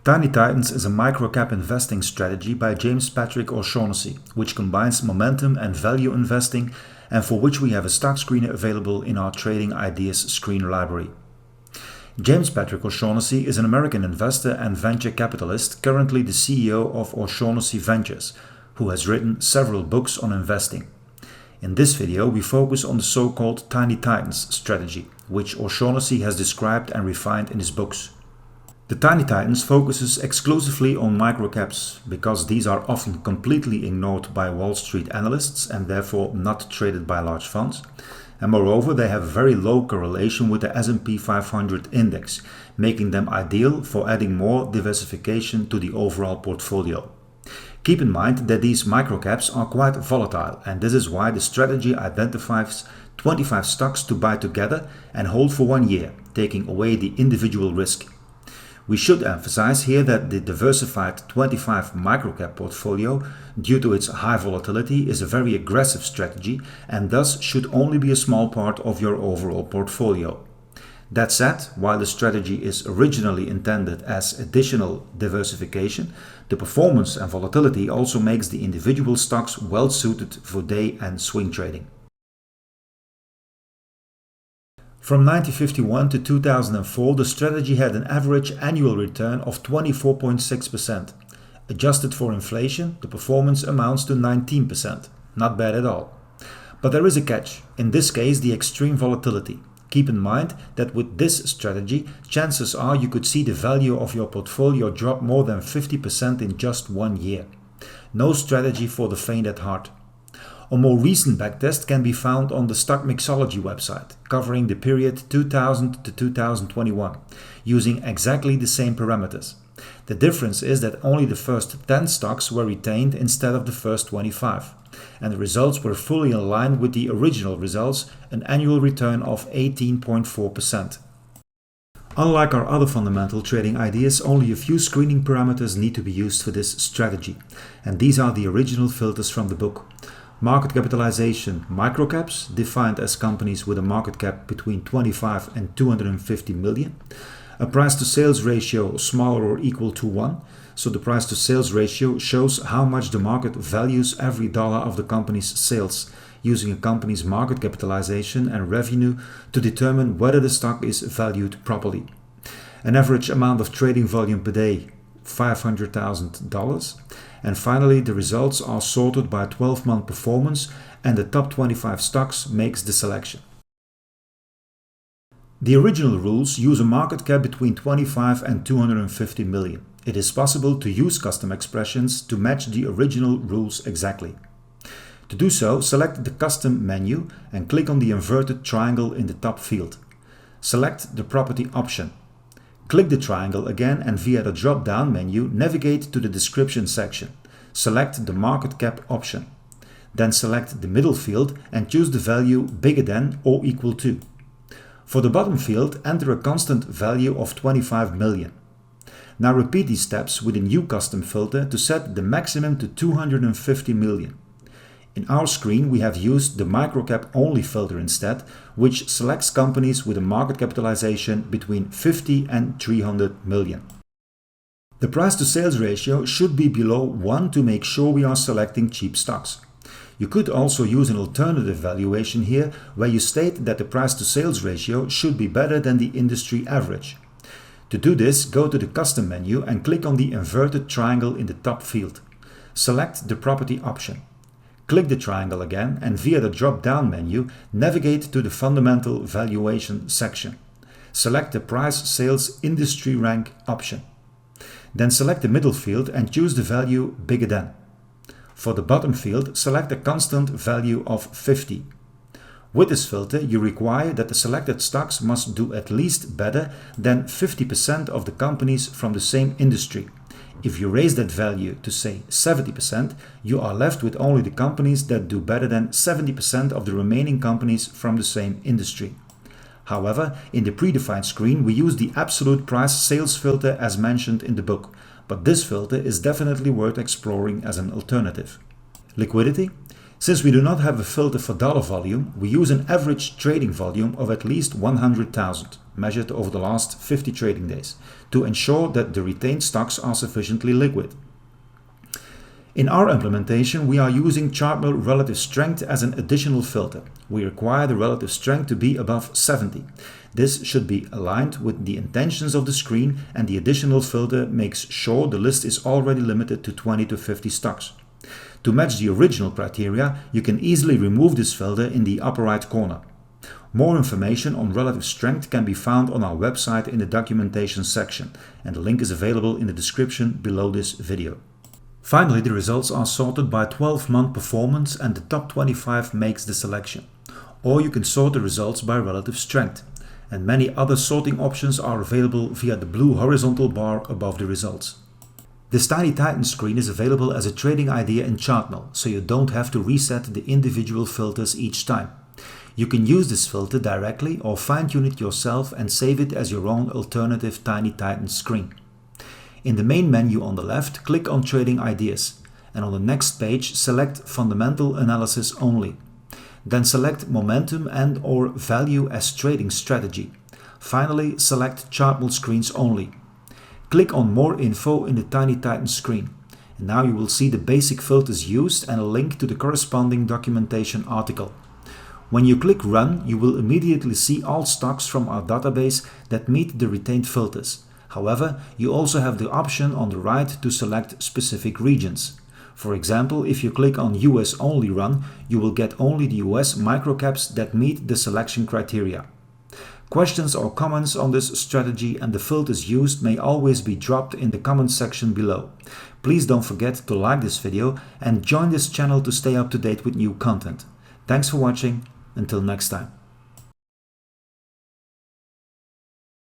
Tiny Titans is a microcap investing strategy by James Patrick O'Shaughnessy, which combines momentum and value investing, and for which we have a stock screener available in our Trading Ideas screen library. James Patrick O'Shaughnessy is an American investor and venture capitalist, currently the CEO of O'Shaughnessy Ventures, who has written several books on investing. In this video, we focus on the so-called Tiny Titans strategy, which O'Shaughnessy has described and refined in his books. The Tiny Titans focuses exclusively on microcaps because these are often completely ignored by Wall Street analysts and therefore not traded by large funds. And moreover, they have a very low correlation with the S&P 500 index, making them ideal for adding more diversification to the overall portfolio. Keep in mind that these microcaps are quite volatile, and this is why the strategy identifies 25 stocks to buy together and hold for 1 year, taking away the individual risk. We should emphasize here that the diversified 25 microcap portfolio, due to its high volatility, is a very aggressive strategy and thus should only be a small part of your overall portfolio. That said, while the strategy is originally intended as additional diversification, the performance and volatility also makes the individual stocks well suited for day and swing trading. From 1951 to 2004, the strategy had an average annual return of 24.6%. Adjusted for inflation, the performance amounts to 19%. Not bad at all. But there is a catch, in this case the extreme volatility. Keep in mind that with this strategy, chances are you could see the value of your portfolio drop more than 50% in just 1 year. No strategy for the faint at heart. A more recent backtest can be found on the Stock Mixology website, covering the period 2000 to 2021, using exactly the same parameters. The difference is that only the first 10 stocks were retained instead of the first 25, and the results were fully in line with the original results, an annual return of 18.4%. Unlike our other fundamental trading ideas, only a few screening parameters need to be used for this strategy, and these are the original filters from the book. Market capitalization microcaps, defined as companies with a market cap between 25 and 250 million. A price to sales ratio smaller or equal to 1. So the price to sales ratio shows how much the market values every dollar of the company's sales, using a company's market capitalization and revenue to determine whether the stock is valued properly. An average amount of trading volume per day, $500,000. And finally, the results are sorted by 12-month performance, and the top 25 stocks makes the selection. The original rules use a market cap between 25 and 250 million. It is possible to use custom expressions to match the original rules exactly. To do so, select the Custom menu and click on the inverted triangle in the top field. Select the Property option. Click the triangle again and via the drop-down menu navigate to the description section. Select the market cap option. Then select the middle field and choose the value bigger than or equal to. For the bottom field, enter a constant value of 25 million. Now repeat these steps with a new custom filter to set the maximum to 250 million. In our screen, we have used the microcap only filter instead, which selects companies with a market capitalization between 50 and 300 million. The price to sales ratio should be below 1 to make sure we are selecting cheap stocks. You could also use an alternative valuation here, where you state that the price to sales ratio should be better than the industry average. To do this, go to the Custom menu and click on the inverted triangle in the top field. Select the Property option. Click the triangle again and via the drop-down menu navigate to the Fundamental Valuation section. Select the Price Sales Industry Rank option. Then select the middle field and choose the value bigger than. For the bottom field, select a constant value of 50. With this filter, you require that the selected stocks must do at least better than 50% of the companies from the same industry. If you raise that value to say 70%, you are left with only the companies that do better than 70% of the remaining companies from the same industry. However, in the predefined screen we use the absolute price sales filter as mentioned in the book, but this filter is definitely worth exploring as an alternative. Liquidity. Since we do not have a filter for dollar volume, we use an average trading volume of at least 100,000. measured over the last 50 trading days, to ensure that the retained stocks are sufficiently liquid. In our implementation, we are using ChartMill relative strength as an additional filter. We require the relative strength to be above 70. This should be aligned with the intentions of the screen, and the additional filter makes sure the list is already limited to 20 to 50 stocks. To match the original criteria, you can easily remove this filter in the upper right corner. More information on relative strength can be found on our website in the documentation section, and the link is available in the description below this video. Finally, the results are sorted by 12-month performance, and the top 25 makes the selection. Or you can sort the results by relative strength. And many other sorting options are available via the blue horizontal bar above the results. This Tiny Titan screen is available as a trading idea in ChartMill, so you don't have to reset the individual filters each time. You can use this filter directly or fine-tune it yourself and save it as your own alternative Tiny Titan screen. In the main menu on the left, click on Trading Ideas, and on the next page select Fundamental Analysis only. Then select Momentum and/or Value as Trading Strategy. Finally, select ChartMill Screens only. Click on More Info in the Tiny Titan screen. And now you will see the basic filters used and a link to the corresponding documentation article. When you click Run, you will immediately see all stocks from our database that meet the retained filters. However, you also have the option on the right to select specific regions. For example, if you click on US only Run, you will get only the US microcaps that meet the selection criteria. Questions or comments on this strategy and the filters used may always be dropped in the comments section below. Please don't forget to like this video and join this channel to stay up to date with new content. Thanks for watching. Until next time.